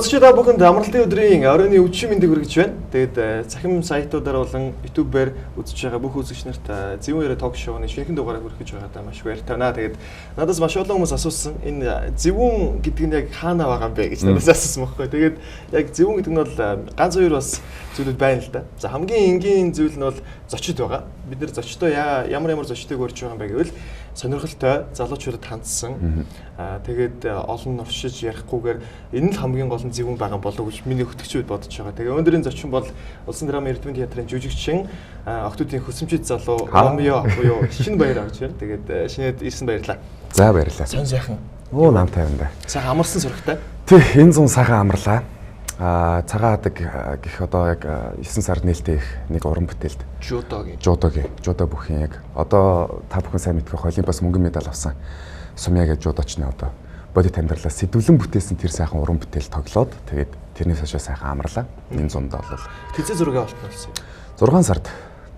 сонсогч та бүхэнд амралтын өдрийн оройн өвчин мэндийг хүргэж байна. Тэгээд цахим сайтуудаар болон YouTube-ээр үзэж байгаа бүх үзэгч нарт Зөвөн Яриа ток шоуны шинэхэн дугаарыг хүргэж байгаадаа маш баяртай байна. Тэгээд надаас маш олон хүмүүс асуусан энэ Зөвөн гэдэг нь яг хаана байгаа юм бэ гэж надаас асуусан байхгүй. Тэгээд яг Зөвөн гэдэг нь бол ганц хоёр бас зүйлүүд байна л да. За хамгийн энгийн зүйл нь бол зочид байгаа. Бид нэр зочдоо ямар зочдыг урьж байгаа юм бэ гэвэл сонирхолтой залуучуудад хандсан. Тэгээд олон оршиж ярихгүйгээр энэ л хамгийн гол нь Зөвөн байгаа болов гэж миний хөтгчүүд бодож байгаа. Тэгээ өнөөдрийн зочин бол Улсын драма эрдэмтэн театрын жүжигчин Октодын хөсөмчид залуу Ромео буюу Шинэ Баяр орж байна. Тэгээд шинээд ирсэн баярлалаа. За баярлалаа. Сон сайхан. Оо нам тайван. Сайхан амарсан сурагтай. Тий, энэ зун сайхан амарлаа. Цагаан хадаг гэх одоо яг 9 сард нээлттэй их нэг уран бүтээлд жудо бүхэн яг одоо та бүхэн сайн мэдэх Олимпиас мөнгөн медаль авсан Сумья гэж жудочны одоо бодит амьдралаас сэдвлэн бүтээсэн тэр сайхан уран бүтээл тоглоод тэгээд тэрнээс хойш сайхан амарлаа. Энэ зундаа бол хизээ зураг авалт болсон. 6 сард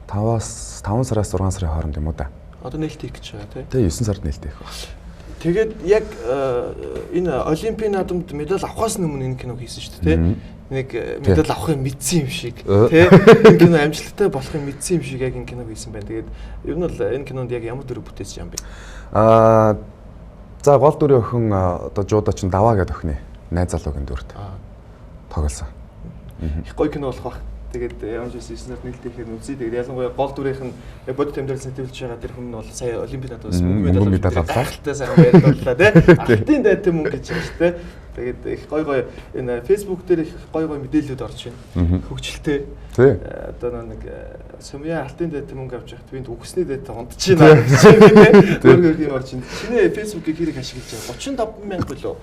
5 сараас 6 сарын хооронд юм уу да. Одоо нээлттэй их гэж байгаа тий. 9 сард нээлттэй их байна. Тэгээд яг энэ Олимпийн наадамд медаль авахаас өмнө энэ киног хийсэн шүү дээ, тий? Нэг медаль авахыг мэдсэн юм шиг, тий? Энэ кино амжилттай болохыг мэдсэн юм шиг яг энэ киног хийсэн байна. Тэгээд ер нь бол энэ кинонд яг ямар дүр бүтээсэн юм бэ? За гол дүрийн охин одоо жудоч Даваа гэдэг охины найз залуугийн дүрт тоглосон. Их гоё кино болох бах. Тэгээд ямар ч байсан нэрлэлт хийхээр үзье. Тэгээд ялангуяа гол дүрийнх нь бодит амьдрал сэтгүүлж байгаа тэр хүн нь бол сая Олимпиадад бас мөнгө медаль авлаа. Гахалтай сайхан баярлалаа тий. Алтын дайтай мөнгө гэж байгаа шүү дээ. Тэгээд их гоё энэ Facebook дээр их гоё мэдээлэлүүд орж байна. Хөгжилтэй. Одоо нэг Сумья алтын дайтай мөнгө авч явах твинд үгсний дайтай унтж байна гэж тий. Тийм орж байна. Шинэ Facebook-ийг хэрэг ашиглаж байгаа 35,000 болов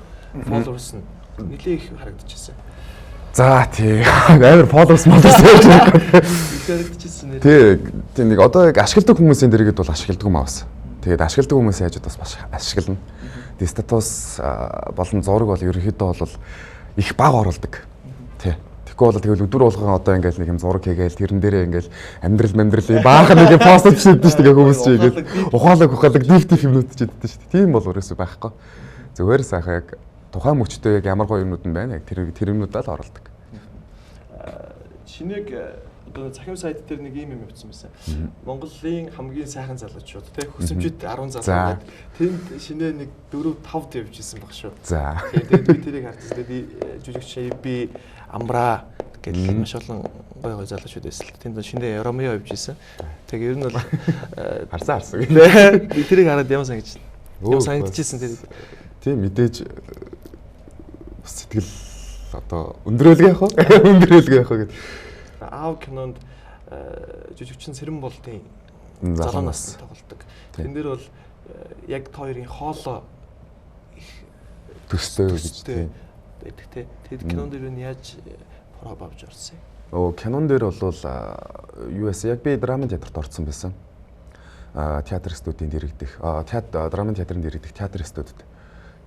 followers нь нэлээ их харагдчихсан. За тий амар followers яаж харагдчихсан нэ. Тий нэг одоо яг ашигладаг хүмүүсийн дэргэд бол ашигладаг юм аавс. Тэгээд ашигладаг хүмүүсийн хажууд бас маш ашиглана. Тий статус болон зураг бол ерөнхийдөө бол их бага оруулдаг. Тий. Тэгэхгүй бол тэгэл өдөр болгон одоо ингээл нэг юм зураг хийгээл тэрэн дээрээ ингээл амьдрал баахан нэг пост хийдэг шүү дээ хүмүүс чи ингээл ухаалаг диф юмнууд ч хийдэг шүү дээ. Тийм бол өөрөөсөө байхгүй. Зүгээр сайхан яг тухайн мөчтөө яг ямар гоё юмнууд нь байна яг тэр юмнуудаа л оруулдаг. Шинийг одоо цахим сайт дээр нэг юм явуулсан байсан. Монголын хамгийн сайхан залуучууд тий хөсөмжид 10 залуу гэдэг. Тэнд шинэ нэг 4-5 явж исэн баг шүү. За. Тэгээд би тэрийг харсан. Тэгээд жүжигч би Амбра гэдэг маш олон гоё залуучууд байсан. Тэнд шинэ Ромео явж исэн. Тэгээд ер нь бол харсан. Би тэрийг хараад ямар санагдчихсэн тэр. Тийм мэдээж сэтгэл одоо өндрөөлгөө яах вэ гэдэг. Аав кинонд жүжигчин Сэрэн болдын залуу нас тоглодог. Тэн дээр бол яг хоёрын хоолоо их төстэй гэж байдаг те. Тэгэд кинон дээр нь яаж проб авч орсон юм? Кинон дээр бол юу вэ? Яг би драма театрт орсон байсан. Театр студийн дэрэгдэх, драма театрын дэрэгдэх театр студид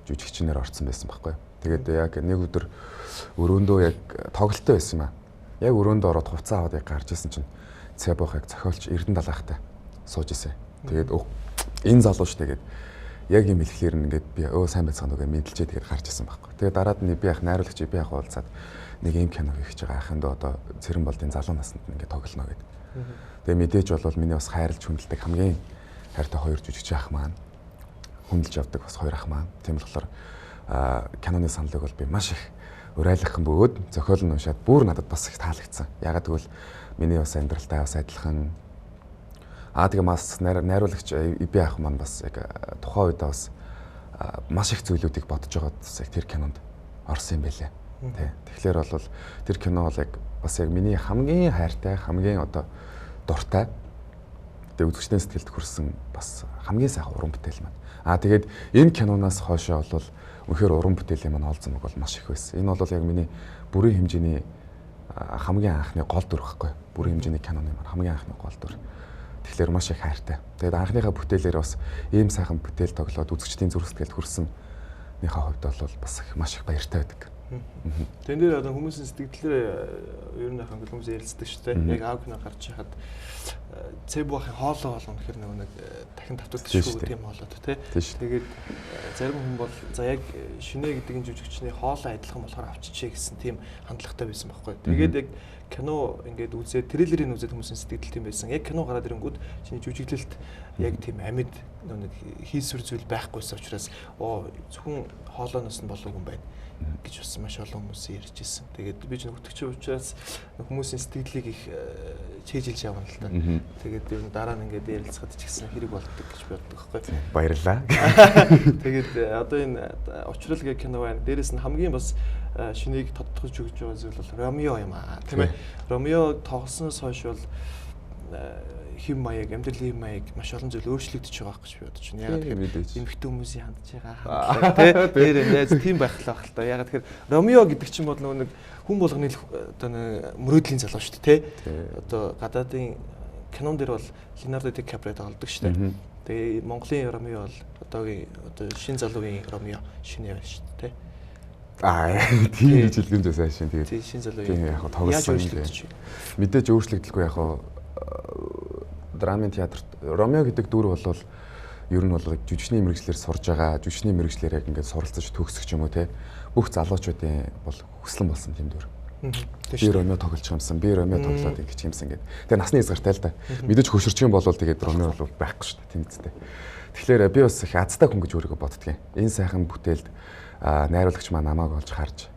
жүжигчнээр орсон байсан байхгүй. Тэгээд яг нэг өдөр өрөөндөө яг тоглолттой байсан юм аа. Яг өрөөндөө ороод хувцас аваад яг гарч исэн чинь цэбох яг зохиолч Эрдэнэ Далайхтай сууж исэн. Тэгээд энэ залуу ш тэгээд яг юм хэлэхлээр ингээд би сайн байцгаана үгээ мэдлжээ тэгээд гарч исэн байхгүй. Тэгээд дараад нь би яг найруулагч би яг уулзаад нэг юм кино хийж байгаа ахынд одоо Цэрэн болдын залуу наснд ингээд тоглоно гэдэг. Тэгээд мэдээж бол миний бас хайрлж хүндэлдэг хамгийн хайртай хоёр жүжигч ах маань хүндэлж авдаг бас хоёр ах маань. Тийм болохоор киноны саналыг бол би маш их урайлахын бөгөөд зохиол нь уншаад бүр надад бас их таалагдсан. Ягаад гэвэл миний бас амьдралтай бас адилхан тэгээ бас найруулагч би ах маань бас яг тухайн үедээ бас маш их зүйлүүдийг бодож байгаад бас яг тэр кинонд орсон юм байлээ. Тэ. Тэгэхээр бол тэр кино бол яг бас яг миний хамгийн хайртай, хамгийн одоо дуртай тэгээ үзэгчдийн сэтгэлд хүрсэн бас хамгийн сайхан уран бүтээл маань. Тэгээд энэ киноноос хойшоо бол үнэхээр уран бүтээлийн маань олзон бол маш их байсан. Энэ бол яг миний бүрийн хэмжээний хамгийн анхны гол дүр байхгүй. Бүрийн хэмжээний киноны маань хамгийн анхны гол дүр. Тэгэхээр маш их хайртай. Тэгээд анхныхаа бүтээлээр бас ийм сайхан бүтээл тоглоод үзэгчдийн зүрх сэтгэлд хүрсэн нийнхаа хувьд бол бас маш их баяртай байдаг. Тэн дээр одоо хүмүүсийн сэтгэлдээ ер нь ахын хүмүүс ярилцдаг шүү дээ. Яг аав кино гарч яхад цэбухын хоолоо болгоно гэхэр нэг дахин татвардаг шүү тийм хоолоод тий. Тэгээд зарим хүн бол за яг шинэ гэдэг нь жүжигчний хоолоо адилхан болохоор авчичээ гэсэн тийм хандлагатай байсан байхгүй. Тэгээд яг кино ингээд үзээд трейлерыг үзээд хүмүүсийн сэтгэл тийм байсан. Яг кино гараад ирэнгүүт чиний жүжиглэлт яг тийм амьд нэг хийсвэр зүйл байхгүйсэн учраас зөвхөн хоолооноос нь болов юм байна гэж бас маш олон хүмүүс ярьж ирсэн. Тэгээд би ч нөхдөж учраас хүмүүсийн сэтгэлийг их чийжилж явна л та. Тэгээд ер нь дараа нь ингээд ярилцахад ч гэсэн хэрэг болдог гэж боддог байхгүй. Баярлалаа. Тэгээд одоо энэ учрал гэх кино байна. Дээрээс нь хамгийн бас шинийг тодтогч өгч байгаа зүйл бол Ромео юм аа. Тийм ээ. Ромео тоглосноос хойш бол хэм маяг, амьдралын хэм маяг маш олон зүйл өөрчлөгдөж байгаа гэж би бодож байна. Ягаад тэгэхээр эмэгтэй хүмүүсийн хандж байгаа хандлага тийм найз тийм байх л байх л та. Ягаад тэгэхээр Ромео гэдэг чинь бол нэг хүн болгоны одоо мөрөөдлийн залуу шүү дээ тий. Одоо гадаадын кинон дээр бол Леонардо Ди Каприо тоглодог шүү дээ. Тэгээ Монголын Ромео бол одоогийн одоо шинэ залуугийн Ромео шинэ яваа шүү дээ тий. Тийм гэж хэлгэн зэ сайшин тэгээд. Тийм шинэ залуугийн яг тоглосон юм. Мэдээж өөрчлөгдөлгүй яг драмын театрт Ромео гэдэг дүр бол ер нь бол жүжигчний мэргэжлэр сурж байгаа, жүжигчний мэргэжлэр яг ингээд суралцаж төгсөх юм уу те. Бүх залуучуудын бол хүслэн болсон тийм дүр. Би Ромео тоглож юмсан, би Ромео тоглоод ингэж юмсан гэдэг. Тэгээ насны хязгаартай л да. Мэдээж хөшөрч юм бол тэгээд Ромео бол байхгүй шүү дээ тийм үстэй. Тэгэхээр би бас их азтай хүн гэж өөрийгөө боддгийн. Энэ сайхан бүтээлд найруулагч маань намайг олж харж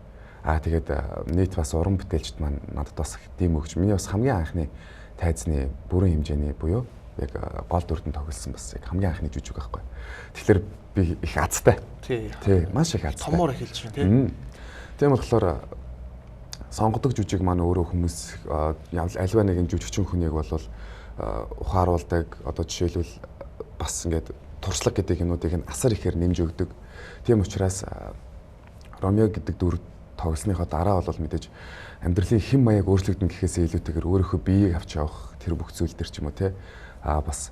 тэгээд нийт бас уран бүтээлчд маань надад бас тийм өгч. Миний бас хамгийн анхны тайзны бүрэн хэмжээний буюу яг гол дүрдэн тоглосон бас яг хамгийн анхны жүжиг байхгүй. Тэгэхээр би их азтай. Тий, маш их азтай. Томоор эхэлж байна тий. Тийм болохоор сонгодог жүжиг маань өөрөө хүмүүс альва нэгэн жүжигчин хүнийг бол ухааруулдаг. Одоо жишээлбэл бас ингээд туршлага гэдэг юмнуудыг нь асар ихээр нэмж өгдөг. Тийм учраас Ромео гэдэг дүр тоглосныхоо дараа бол мэдээж амьдралын хэм маяг өөрчлөгдөн гэхээсээ илүүтэйгээр өөрийнхөө биеийг авч явах тэр бүх зүйл төр ч юм уу те бас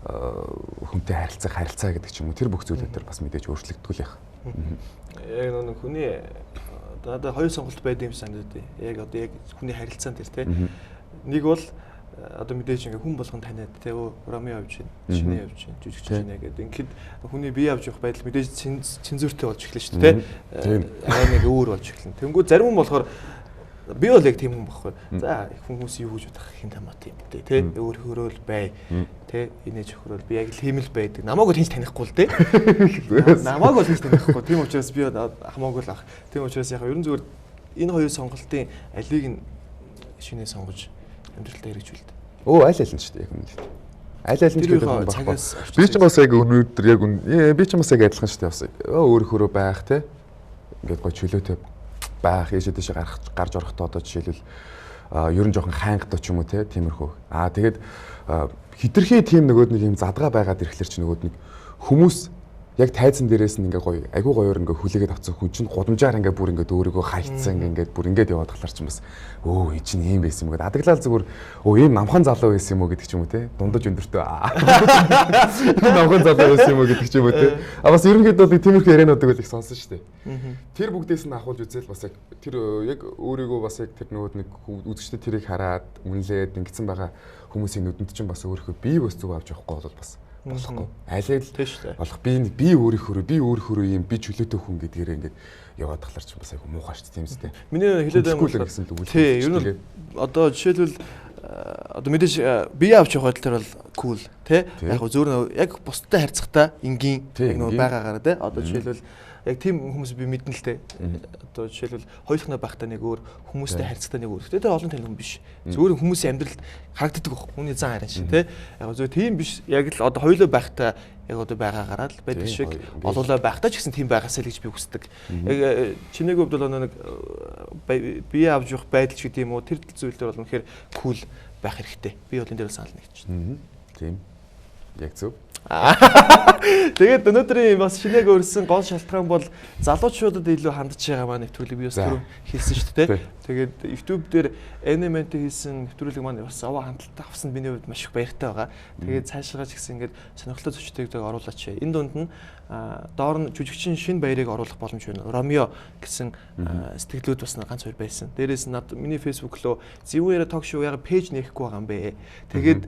хүнтэй харилцаа гэдэг ч юм уу тэр бүх зүйлүүд төр бас мэдээж өөрчлөгдгөл яах. Яг нэг хүний одоо хоёр сонголт байдаг юм санагдав. Яг одоо яг хүний харилцаан төр те нэг бол одоо мэдээж ингээ хүн болгон таниад те Ромео явж байна, шинэ явж байна, жүжигч шинэ гэдэг. Ингээд хүний бие авч явах байдал мэдээж цензуртэй болж эхэлнэ шүү дээ те. Аа нэг өөр болж эхэлнэ. Тэнгүү зарим хүн болохоор би бол яг тийм хүн байхгүй. За хүмүүс юу гэж бодох хин тамаа тийм дээ те. Өөр хөрөөл бай те. Инээж хөрөөл би яг л хэмэл байдаг. Намайг бол хинч танихгүй л те. Намайг бол хинч танихгүй. Тийм учраас би хамаагүй л ах. Тийм учраас яг ерөн зүгээр энэ хоёр сонголтын алийг нь шинэ сонгож амьдралтаа хэрэгжүүлдэг. Аль аль нь ч тийм яг үнэ. Аль аль нь ч гэдэг юм байна. Би ч бас яг өнөөдөр яг би ч бас яг адилхан шүү дээ бас. Өөр хөрөө байх те. Ингээд гой чөлөөтэй байх, ийшээ тийшээ гарч орохдоо одоо жишээлбэл ер нь жоохон хайнгтай ч юм уу те тиймэрхүү. Тэгээд хитрхи тийм нөгөөд нэг юм задгаа байгаад ирэхлээр чи нөгөөд нэг хүмүүс яг тайзан дээрээс нь ингээ гоё айгуу гоёор ингээ хүлээгээд авцсан хүн чинь гудамжаар ингээ бүр ингээ өөрийгөө хайцсан ингээ бүр ингээ яваад тахлаар ч юм бас энэ чинь ийм байсан юм гээд адаглал зүгээр ийм намхан залуу байсан юм уу гэдэг ч юм уу те дундаж өндөртөө намхан залуу байсан юм уу гэдэг ч юм уу те бас ерөнхийдөө бол тиймэрхүү яриануудыг бол их сонсон шүү дээ. Тэр бүгдээс нь ахуулж үзэл бас яг тэр яг өөрийгөө бас яг тэр нөгөөд нэг үзэгчдэд тэрийг хараад үнэлээд ингэсэн байгаа хүмүүсийн нүдэнд чинь бас өөрийнхөө бие бос зүг авч явахгүй бол бас болохгүй. Аль болох би өөрийнхөө юм би чөлөөтэй хүн гэдгээр ингээд яваад тахлаар ч бас айгу муухай шүү дээ тийм үстэй. Миний хэлээд байгаа гэсэн л үгүй. Тий, ер нь одоо жишээлбэл одоо мэдээж бие авч явах тал бол кул тий. Яг зөөр яг бусдтай харьцахтаа энгийн яг нөгөө байгаагаар тий. Одоо жишээлбэл яг тийм хүмүүс би мэднэ л те. Одоо жишээлбэл хоёулахнаа байхдаа нэг өөр хүмүүстэй харьцахтаа нэг өөр. Гэтэ тэр олон танил хүн биш. Зүгээр хүмүүсийн амьдралд харагддаг баг. Хүний зан харин шиг те. Яг зөв тийм биш. Яг л одоо хоёулаа байхдаа яг одоо байгаагаараа л байдаг шиг олоолаа байхдаа ч гэсэн тийм байгаасаа л гэж би хүсдэг. Яг чиний хувьд бол нэг бие авч явах байдал шиг тийм үү тэр зүйлээр бол үнэхээр кул байх хэрэгтэй. Би бол энэ дээр санал нэгж байна. Тийм. Яг зөв. Тэгээд өнөөдрийн бас шинээг өөрсөн гол шалтгаан бол залуучуудад илүү хандж байгаа маань нэвтрүүлэг би бас түрүү хэлсэн шүү дээ. Тэгээд YouTube дээр Element хийсэн нэвтрүүлэг маань бас аваа хандлттай авсан миний хувьд маш их баяртай байгаа. Тэгээд цаашгаа ч гэсэн ингээд сонирхолтой зочдыг оруулаач. Энэ дунд нь доор нь жүжигчин шинэ баярыг оруулах боломж байна. Ромео гэсэн сэтгэлүүд бас ганц хоёр байсан. Дээрээс нь миний фэйсбુક руу Зөвүүн яриа ток шоу яг пэйж нээхгүй байгаа юм бэ. Тэгээд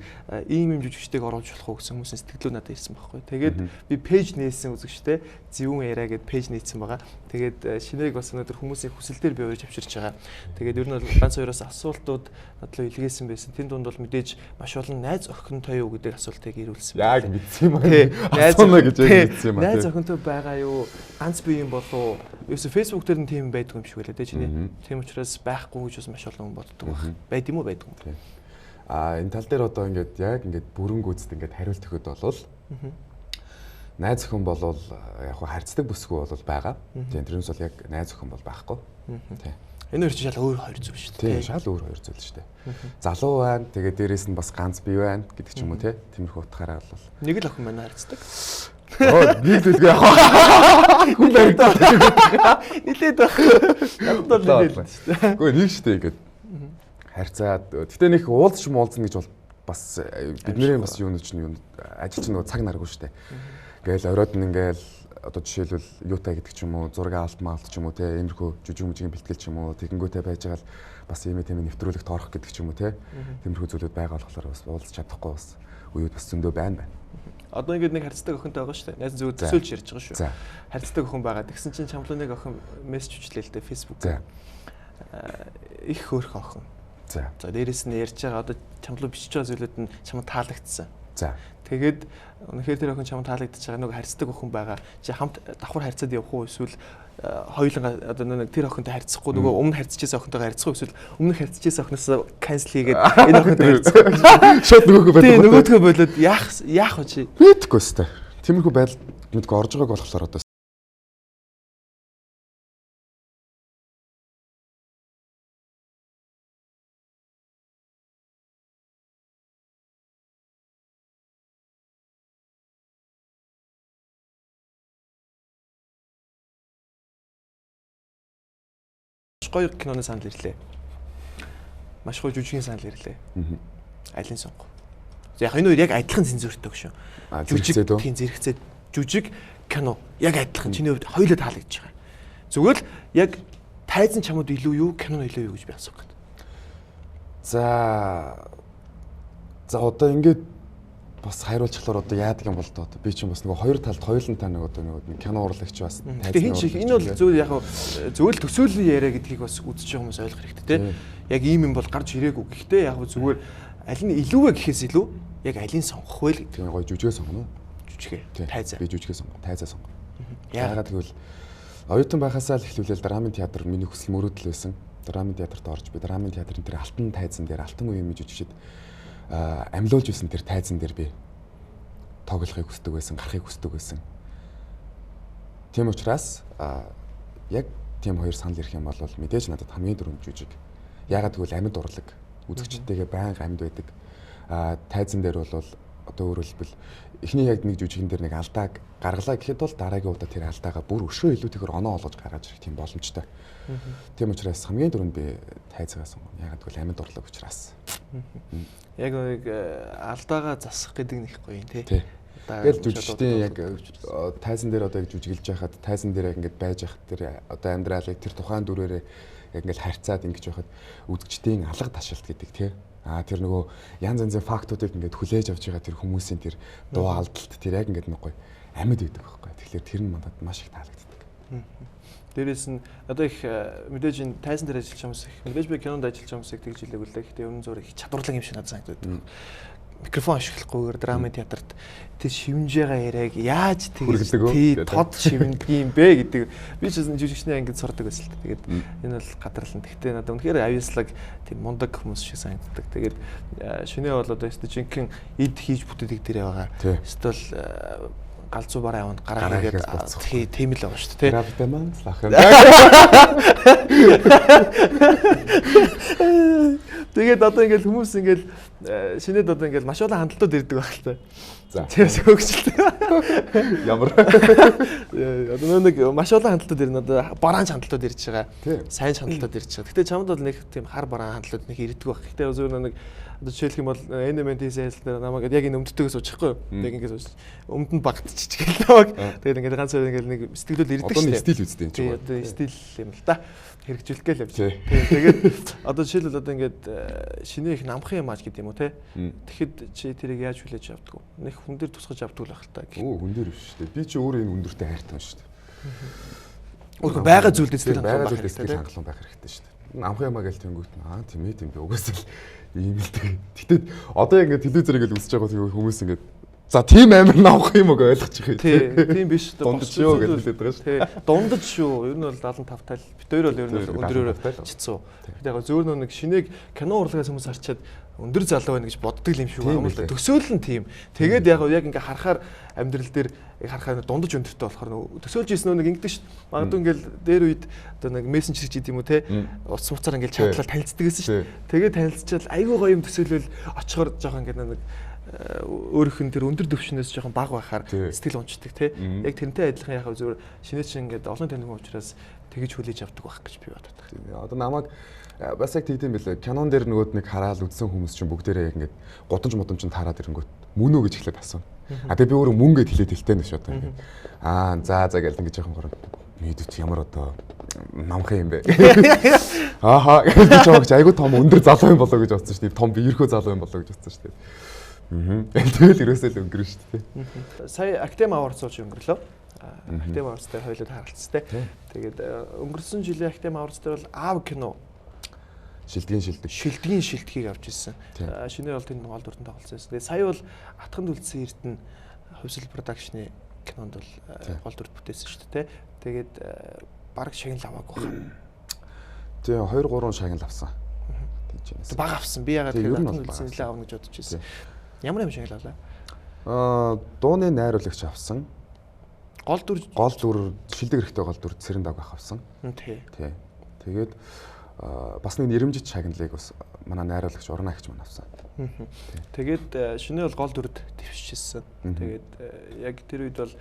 ийм жүжигчдийг оруулж болох уу гэсэн хүмүүсийн сэтгэлүүд надад ирсэн байхгүй. Тэгээд би пэйж нээсэн үзэгчтэй Зөвүүн яриа гэдэг пэйж нээсэн байгаа. Тэгээд шинээг бас өнөөдөр хүмүүсийн хүсэлтээр би өөрөж авчирч байгаа. Тэгээд ер нь бол ганц хоёроос асуултууд надлаа илгээсэн байсан. Тэн дунд бол мэдээж маш олон найз охинтой юу гэдэг асуултыг ирүүлсэн. Яг мэдсэн юм аа. Асууна гэж мэдсэн юм аа. Найз охинтой байгаа юу? Ганц бие юм болов уу? Ерөөсө фэйсбુક дээр нь тийм байдгүй юм шиг байлаа те чиний. Тийм учраас байхгүй гэж бас маш олон хүн боддог байх. Байд юм уу байдгүй юм. Энэ тал дээр одоо ингээд яг ингээд бүрэн гүйцэд ингээд хариулт өгöd болвол найз охин болвол яг хөө харьцдаг бүсгүй болвол байгаа. Тийм тэрнээс бол яг найз охин бол байхгүй. Тийм. Энэ хоёр чинь шал өөр хоёр зүйл шүү дээ. Тийм шал өөр хоёр зүйл шүү дээ. Залуу байна. Тэгээд дээрэс нь бас ганц бие байна гэдэг ч юм уу те. Тиймэрхүү утгаараа бол нэг л охин байна харьцдаг. Нэг дэлгөө яг хүн баригдаад нилээд байх. Надад бол нилээд шүү дээ. Гэхдээ нэг шүү дээ ингээд харьцаад гэтээ нэг уулзсан гэж бол бас бидний бас юу нэг чинь ажил чинь цаг наргүй шүү дээ. Ингээл оройд нь ингээл одоо жишээлбэл юутай гэдэг ч юм уу зураг алт ч юм уу те иймэрхүү жүжиг мүжигийн бэлтгэл ч юм уу тэгэнгүүтэй байж байгаа л бас ийм нэвтрүүлэгт орох гэдэг ч юм уу те тиймэрхүү зүйлүүд байгаа болохоор бас уулзч чадахгүй бас үеуд бас зөндөө байна. Одоо ингээд нэг харьцдаг охинтой байгаа шүү дээ. Найз зөв төсөөлж ярьж байгаа шүү. Харьцдаг охин байгаа. Тэгсэн чинь чамлуу нэг охин мессеж өчлээ л дээ фэйсбુક. Их хөөрхөн охин. За дээрээс нь ярьж байгаа одоо чамлуу бичиж байгаа зүйлүүд нь чамд таалагдсан. За. Тэгээд үнэхээр тэр охин чамд таалагдчих байгаа нэг харьцдаг охин байгаа. Чи хамт давхар харьцаад явах уу эсвэл хоёуланга одоо нэг тэр охинтой харьцахгүй нөгөө өмнө харьцчихсан охинтойгоо харьцах уу эсвэл өмнө харьцчихсан охиноос cancel хийгээд энэ охинтой харьцах. Шууд нөгөөхөө болоод. Тийм нөгөөдгөө болоод яах вэ чи? Мэдгүй өстэй. Тиймэрхүү байдал мэдгүй орж байгааг болохоор одоо гоё киноны санал ирлээ. Маш гоё жүжигийн санал ирлээ. Алин сонгох. Яг энэ хоёр яг адилхан цензуртай шүү. Жүжиг тийм зэрэгцээ жүжиг кино яг адилхан чиний хувьд хоёулаа таалагдж байгаа. Зүгээр л яг тайзан чамд илүү юу, кино илүү юу гэж би асуух гэдэг. За одоо ингээд бас хариулчихлаар одоо яадаг юм бол доо би чинь бас нөгөө хоёр талд хоёулантай нэг кино урлагч бас тайзан. Энэ бол зөв яг зөвл төсөөллийн яриа гэдгийг бас үзэж байгаа хүмүүс ойлгох хэрэгтэй те. Яг ийм юм бол гарч ирээгүй. Гэхдээ яг зүгээр аль нь илүү вэ гэхээс илүү яг алийг сонгох вэ гэдэг. Тийм гоё жүжигээ сонгоно. Жүжигээ. Тайзаа. Би жүжигээ сонгоно. Тайзаа сонгоно. Яагаад гэвэл оюутан байхасаа л эхлүүлэл драмын театр миний хүсэл мөрөөдөл байсан. Драмын театрт орж би драмын театрын тэр алтан тайзан дээр алтан үеийн жүжигчид амьлуулж байсан тэр тайзан дээр би тоглохыг хүсдэг байсан, гарахыг хүсдэг байсан. Тийм учраас яг тийм хоёр санал ирэх юм бол мэдээж надад хамгийн дөрөв жүжиг. Яагаад гэвэл амьд урлаг үзэгчдтэйгээ байнга амьд байдаг. Тайзан дээр бол одоо өөрөөр хэлбэл эхний яг нэг жүжигэн дээр нэг алдааг гаргалаа гэхэд бол дараагийн удаа тэр алдаагаа бүр өшөө илүүтэйгээр оноо олгож гаргаж ирэх тийм боломжтой. Тийм учраас хамгийн дөрөв би тайзгаа сонгоно. Яагаад гэвэл амьд урлаг учраас. Яг нэг алдаагаа засах гэдэг нэг гоё юм тий. Тэгэл жүжигчдийн яг тайзан дээр одоо яг жүжиглэж байхад тайзан дээр яг ингэж байж байхад тэр одоо амьдралыг тэр тухайн дүрээрээ яг ингэж харьцаад ингэж байхад үзэгчдийн алга ташаалт гэдэг тий. Тэр нөгөө янз янзын фактуудыг ингэж хүлээж авч байгаа тэр хүмүүсийн тэр дуу алдалт тэр яг ингэж нэг гоё амьд байдаг байхгүй. Тэгэхээр тэр нь надад маш их таалагддаг. Дээрээс нь одоо их мэдээж энэ тайзан дээр ажиллаж байгаа хүмүүс их мэдээж би кинонд ажиллаж байгаа хүмүүс их тэгж хэлээг үлээ. Гэхдээ өнөн зур их чадварлаг юм шиг надад санагддаг. Микрофон ашиглахгүйгээр драмын театрт тэр шивнж байгаа яриаг яаж тэгж тод шивнэдэг юм бэ гэдэг би ч жүжигчнээ ингэж сурдаг байсан л та. Тэгээд энэ бол гадарлан. Гэхдээ надад үнэхээр авьяаслаг тийм мундаг хүмүүс шиг санагддаг. Тэгээд шинэ бол одоо өстө жинхэнэ эд хийж бүтээдэг дээрээ байгаа. Эсвэл галзуу бараа яванд гараагээд тийм л байгаа шүү дээ. Графитэ маань лах юм. Тэгээд одоо ингээл хүмүүс ингээл шинэд одоо ингээл маш олон хандлтууд ирдэг байх л та. За. Тэрс хөгжилтэй. Ямар. Одоо нэг маш олон хандлтууд ирнэ. Одоо бараан хандлтууд ирж байгаа. Сайн хандлтууд ирж байгаа. Гэтэ чамд бол нэг тийм хар бараан хандлтууд нэг ирдэг байх. Гэтэ зөв нэг Одоо жишээлх юм бол NMT sales дээр намайг яг энэ өмдтөгөөс суучихгүй юу? Яг ингэж сууж өмд нь багтчих гэх намайг. Тэгээд ингээд ганц ингээд нэг сэтгэлдэл ирдэг шүү дээ. Одоо нэг стил үстэй юм чинь. Одоо стил юм л да. Хэрэгжүүлэх гээл явж. Тэгээд одоо жишээлбэл одоо ингээд шинэ их намхан юм ааж гэдэг юм уу те. Тэгэхэд чи тэрийг яаж хүлээж авдаг вэ? Нэг хүн дээр тусгаж авдаг л ах л та. Өө хүн дээр биш шүү дээ. Би чи өөрөө энэ өндөртэй хайртай шүү дээ. Өөрөө байгаа зүйлдээ сэтгэл хангалуун байх хэрэгтэй шүү дээ. Намхан ямаа гээл тэнгүүт тийм ээ тийм би угаасаа л ийм л дээ. Гэтэ одоо яг ингээд телевизээр ингээд үзэж байгаа хүмүүс ингээд за тийм амар навах юм уу гэж ойлгочих юм. Тийм биш үү. Дундаж шүү гэж хэлээд байгаа шүү. Тий. Дундаж шүү. Ер нь бол 75 тал. Бид хоёр бол ер нь өндөрөөр чицсэн. Тэгээд яг зөөр нэг шинийг кино урлагаас хүмүүс харчаад өндөр залуу байна гэж боддог юм шиг байна л да. Төсөөл нь тийм. Тэгээд яг ингээ харахаар амьдрал дээр яг харахаар дундаж өндөртэй болохоор төсөөлж ийсэн нэг ингэдэг шүү. Магадгүй ингээл дээр үед одоо нэг мессенжер гэж юм уу те. Утас муцаар ингээл чатлал танилцдаг гэсэн шүү. Тэгээд танилцчаад айгүй гоё юм төсөөлөл очихоор жоохон ингээ нэг өөрийнх нь тэр өндөр төвшнөөс жоохон бага байхаар сэтгэл унцдаг те. Яг тэрнтэй адилхан яхав зүгээр шинэ чин ингээд олон танилгын учраас тэгэж хүлээж авдаг байх гэж би боддог. Одоо намайг бас яг тэгдэм билээ. Canon дээр нөгөөд нэг хараал үзсэн хүмүүс чинь бүгдээрээ яг ингээд гудамж таарад ирэнгүүт мөн үү гэж эхлээд асуув. Тэгээ би өөрөө мөн гэд хэлээд хэлтэй нэш одоо ингээд. За гэл ингээд жоохон гоо мэдвч ямар одоо намхан юм бэ. Ааха гэж жаач айгуу том өндөр залуу юм болоо гэж бодсон шүү дээ. Том биерхөө залуу юм болоо гэж бодсон шүү дээ. Тэгэл ерөөсөө л өнгөрөн шүү дээ. Сая Academy Awards сууж өнгөрлөө. Academy Awards дээр хоёулаа харилцтай. Тэгээд өнгөрсөн жилийн Academy Awards дээр бол аав кино шилдгийн шилдгийг авч ирсэн. Шинээр бол тэнд гол дүртэн тоглосон. Тэгээд сая бол Атхан дүлцсэн Эрдэнэ хувьсэл продакшны кинонд бол гол дүрт бүтээсэн шүү дээ. Тэгээд баг шагнал аваагүй байна. Тэгээ 2-3 шагнал авсан. Тэгж баг авсан. Би ягаад тэгээд Атхан дүлцсэн нэлээд авна гэж бодож байсан. Ямар юм шагнал авлаа? Дууны найруулагч авсан. Гол дүр шилдэг хэрэгтэй гол дүр Цэрэн даг авсан. Тий. Тэгээд бас нэг нэрэмжит шагналыг бас манай найруулагч Уран агч маань авсан. Тэгээд шинэ бол гол дүрд твшчихсэн. Тэгээд яг тэр үед бол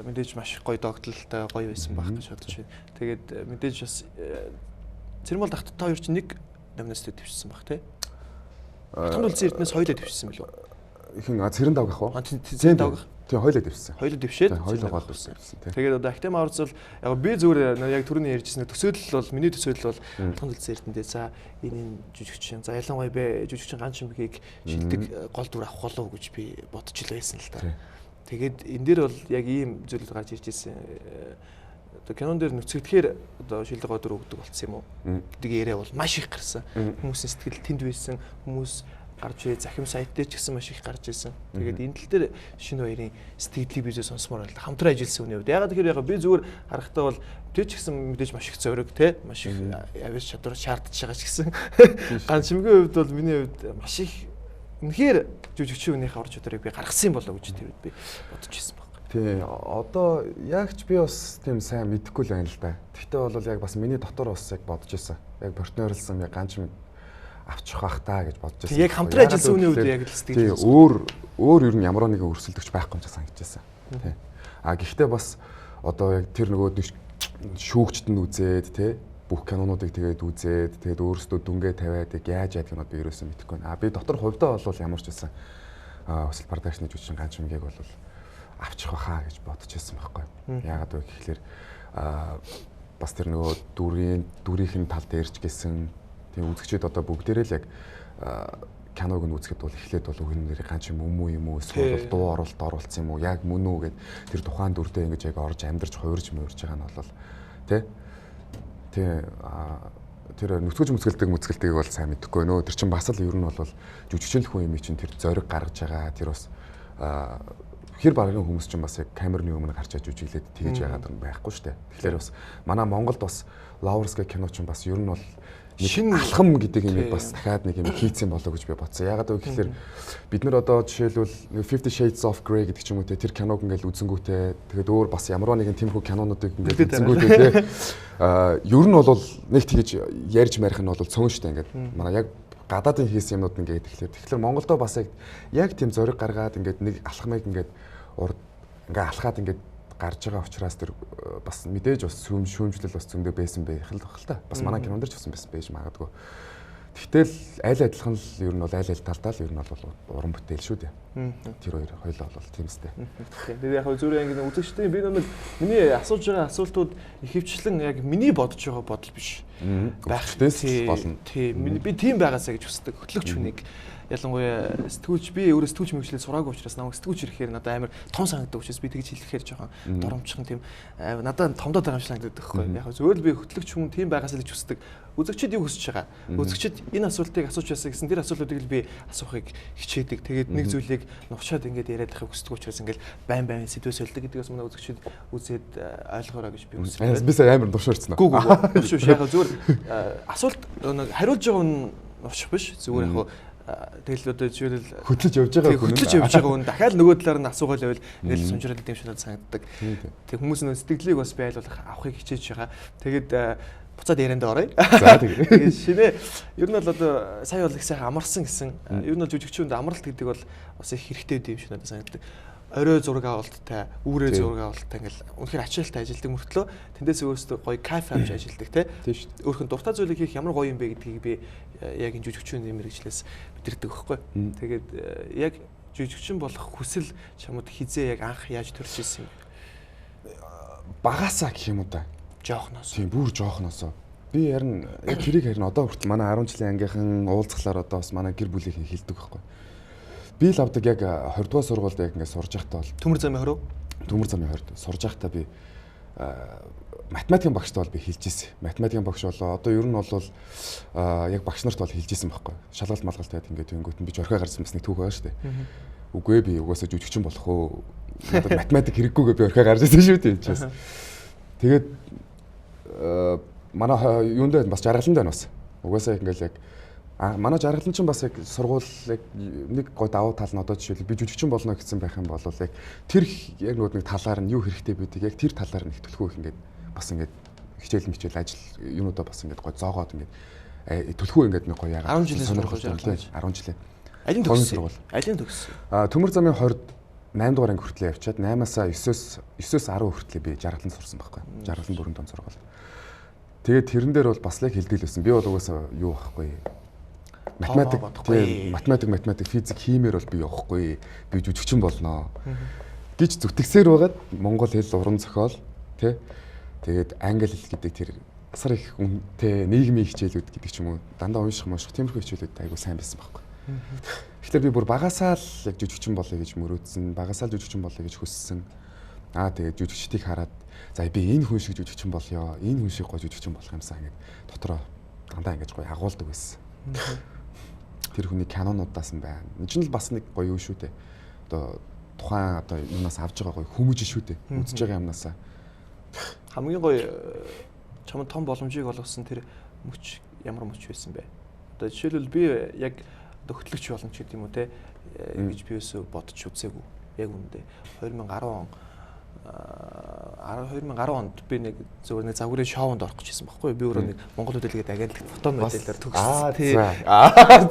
мэдээж маш гоё догтлолтой гоё байсан байх гэж бодож байна. Тэгээд мэдээж бас Цэрэн бол тагттай хоёр чинь нэг номноос твшсэн байх тий. Атхан дүлцсэн Эрдэнэс хоёулаа твшсэн билүү? Ихэн Цэрэн даг ах уу? Цэрэн даг. Тийм хоёулаа твшсэн. Хоёулаа твшээд хоёулаа гол twшсэн. Тэгээд одоо Academy Awards бол яг би зүгээр яг түрүүний ярьжсэн төсөөлөл бол миний төсөөлөл бол Атхан дүлцсэн Эрдэнэ за энэ жүжигчин за ялангуяа би жүжигчин ганц шимхийг шилдэг гол дүр авах болов уу гэж би бодож ил байсан л та. Тэгээд энэ дээр бол яг ийм зүйлүүд гарч ирж ирсэн. Одоо кинон дээр нүцгдэхээр одоо шилдэг гол дүр өгдөг болсон юм уу гэдэг яриа бол маш их гарсан. Хүмүүсийн сэтгэл тэнд байсан. Хүмүүс гарч ирээ захим сайт дээр ч гэсэн маш их гарч ирсэн. Тэгээд энэ тал дээр шинэ баярын сэтгэлийг бизээ сонсомоор байна. Хамтран ажилласан үний хувьд. Ягаад тэгэхээр би зүгээр харахтаа бол тэр ч гэсэн мэдээж маш их зориг те маш их авьяас чадвар шаардж байгаа ч гэсэн ганц шимгийн хувьд бол миний хувьд маш их үнэхээр жүжигчин хүнийхээ ор чадварыг би гаргасан болоо гэж тэр үед би бодож ирсэн баг. Тий. Одоо яг ч би бас тийм сайн мэдэхгүй л байна л да. Гэхдээ бол яг бас миний дотор бас яг бодож ирсэн. Яг партнерлсан яг ганц авчих бах таа гэж бодож байсан. Яг хамтран ажилласан үний үед яг л сэтгэл. Тий, өөр ер нь ямар нэгэн өрсөлдөгч байхгүй юм шиг санагдчихсан. Тий. Гэхдээ бас одоо яг тэр нөгөө шүүгчд нь үзээд тий бүх кинонуудыг тэгээд үзээд тэгээд өөрөөсөө дүнгээ тавиад яг яаж яадаг нь би ерөөсөө мэдэхгүй байна. Би дотор хувьдаа бол ямар ч байсан өсөл продакшны жүжигчин ганц юмгийг бол авчих байхаа гэж бодож байсан байхгүй. Яагаад вэ гэхэлэр бас тэр нөгөө дүрийн тал дээрч гэсэн тийм үзэгчид одоо бүгдээрээ л яг киног нь үзэхэд бол эхлээд бол үгнэрийн ганц юм уу эсвэл дуу оруулалт оруулсан юм уу яг мөн үү гэд тэр тухайн дүрдээ ингэж яг орж амьдарч хувирж байгаа нь бол тий тэр нүцгэлтийг бол сайн мэдэхгүй нөө тэр чинь бас л ер нь бол жүжигчин хүн юм чинь тэр зориг гаргаж байгаа тэр бас хэр багийн хүмүүс чинь бас яг камерны өмнө гарч иж жүжиглээд тэгэж яагаад байхгүй шүү дээ. Тэгэхээр бас манай Монголд бас Lovers гэх кино чинь бас ер нь бол шинэ алхам гэдэг юм бас дахиад нэг юм хийцэн болоо гэж би бодсон. Яагаад вэ гэхээр бид нар одоо жишээлбэл 50 Shades of Grey гэдэг ч юм уу те тэр киног ингээл үзэнгүүтээ тэгээд өөр бас ямарваа нэгэн тиймэрхүү кинонуудыг ингээл үзэнгүүтээ те ер нь бол нэг тэгэж ярьж марих нь бол цөөн штэ ингээд манай яг гадаадын хийсэн юмнууд ингээд тэгэхээр Монголдо бас яг тийм зориг гаргаад ингээд нэг алхмыг ингээд ингээ алхаад ингээд гарч байгаа учраас тэр бас мэдээж бас шүүмжлэл бас зөндөө байсан байх л та. Бас манай кинонд ч гэсэн байсан байж магадгүй. Тэгтэл аль адилхан л ер нь бол аль талдаа л ер нь бол уран бүтээл шүү дээ. Тэр хоёулаа бол тийм үстэй. Тэгээд яг зүгээр ингэ үзэгчдийн би нэг миний асууж байгаа асуултууд ихэвчлэн яг миний бодож байгаа бодол биш. Багчтээс болно. Тийм би тийм байгаасаа гэж хүсдэг. Хөтлөгч хүнийг ялангуяа сэтгүүлч би өөрөө сэтгүүлч мэгчлээ сураагүй учраас намайг сэтгүүлч ирэхээр надад амар том санагддаг учраас би тэгж хэлэхээр жоохон доромчхон тийм надад томдоод байгаа юм шиг санагддаг байхгүй. Яг зөвөр л би хөтлөгч хүн тийм байгаасаа л гэж хүсдэг. Үзэгчид юу хүсэж байгаа? Үзэгчид энэ асуултыг асууж байсан гэсэн тэр асуултуудыг л би асуухыг хичээдэг. Тэгээд нэг зүйлийг нухчаад ингээд яриад байхыг хүсдэг учраас ингээд байн сэдвээ солидог гэдгээс манай үзэгчид үзээд ойлгоорой гэж би хүсдэг. Би сая амар дурширцсан. Гүү. Дуршиж яг зөвөр асуулт нэг хариулж байгаа нь нухчих биш. Зүгээр яг тэгэл одоо жишээлбэл хөтлөж явж байгаа хүн хөтлөж явж байгаа хүн дахиад нөгөө талаар нь асуугаал байвал ингээл сумжрал юм шиг надад санагддаг. Тэг хүмүүс нөө сэтгэлийг бас байлуулах авахыг хичээж байгаа. Тэгээд буцаад ярианд оръё. За тэгээд шинэ ер нь бол одоо сая бол их сайхан амарсан гэсэн. Ер нь бол жүжигчүүнд амралт гэдэг бол бас их хэрэгтэй юм шиг надад санагддаг. Орой зураг авалттай, үүрээ зураг авалттай ингээл үнэхээр ачаалттай ажилдаг мөртлөө тэндээс өөрөөсөө гоё кайф авч ажилдаг тийм шүү. Өөрхөн дуртай зүйлийг хийх ямар гоё юм бэ гэдгийг би яг энэ жүжигчүүний мэрэгчлээс мэдэрдэг байхгүй. Тэгээд яг жүжигчин болох хүсэл чамд хизээ яг анх яаж төрж ирсэн юм бэ? Багасаа гэх юм уу да. Жоохноос. Тийм бүр жоохноосоо. Би харин яг тэрийг харин одоо хүртэл манай 10 жилийн ангийнхан уулзахлаар одоо бас манай гэр бүлийнхэн хэлдэг байхгүй. Би л авдаг яг 20 дугаар сургуульд яг ингээд сурж байхдаа бол Төмөр замын 20. Төмөр замын 20 сурж байхдаа би математикийн багштай бол би хэлж ирсэн. Математикийн багш болоо одоо ер нь бол яг багш нарт бол хэлж ирсэн байхгүй. Шалгалт малгалт гэдэг ингээд тэнгүүт нь би жорхой гарсан бас нэг түүх байгаа шүү дээ. Үгүй би угаасаа жүжигчин болох уу. Надад математик хэрэггүйгээ би орхио гарч ирсэн шүү дээ энэ. Тэгээд манай юунд бас жаргалан байна бас. Угаасаа ингээл яг манай жаргалан чинь бас яг сургуулийг нэг гой давуу тал нь одоо жишээл би жүжигчин болно гэсэн байх юм бол яг тэр яг нэг талаар нь юу хэрэгтэй байдаг яг тэр талаар нь их төлхөө их ингээд бас ингээд хичээл ажил юмудаа бас ингээд гой зоогоод ингээд төлхөө ингээд нэг гой яагаад 10 жилийн сургууль 10 жилийн алин төгссөн. Алин төгссөн. Төмөр замын 20-д 8 дугаар анги хүртлээ явчаад 8-аас 9-өөс 10 хүртлээ би жаргалан сурсан байхгүй. Жаргалан бүрэн том сургууль. Тэгээд тэрэн дээр бол бас л хэлдэг л байсан. Би бол угаасаа юу байхгүй. Математик, физик, химиэр бол би явахгүй. Би жүжигчин болноо гэж зүтгэсээр байгаад монгол хэл уран зохиол тий. Тэгээд англи хэл гэдэг тэр асар их үнэтэй нийгмийн хичээлүүд гэдэг ч юм уу дандаа унших тиймэрхүү хичээлүүд айгуу сайн байсан байхгүй. Тэгэхээр би бүр багасаа л яг жүжигчин болъё гэж мөрөөдсөн, багасаа л жүжигчин болъё гэж хүссэн. Тэгээд жүжигчдийг хараад за би энэ хүн шиг жүжигчин болъё, энэ хүн шиг гоё жүжигчин болох юмсан ингээд дотроо дандаа ингэж гоё агуулдаг байсан. Тэр хүний канонуудаас нь байна. Энэ ч л бас нэг гоё юу шүү дээ. Одоо тухайн одоо юмнаас авж байгаа гоё хүмүүж шүү дээ. Үзэж байгаа юмнасаа. Хамгийн гоё чамд том боломжийг олгосон тэр мөч ямар мөч байсан бэ? Одоо жишээлбэл би яг хөтлөгч болно ч гэдэг юм уу те гэж би өсө бодож үзээгүй. Яг үүндээ 2010 онд би нэг зөвхөн нэг загварын шоунд орох гэжсэн байхгүй би өөрөө нэг Монгол хөдөлгөөд агентлагт фото модельээр төгссөн.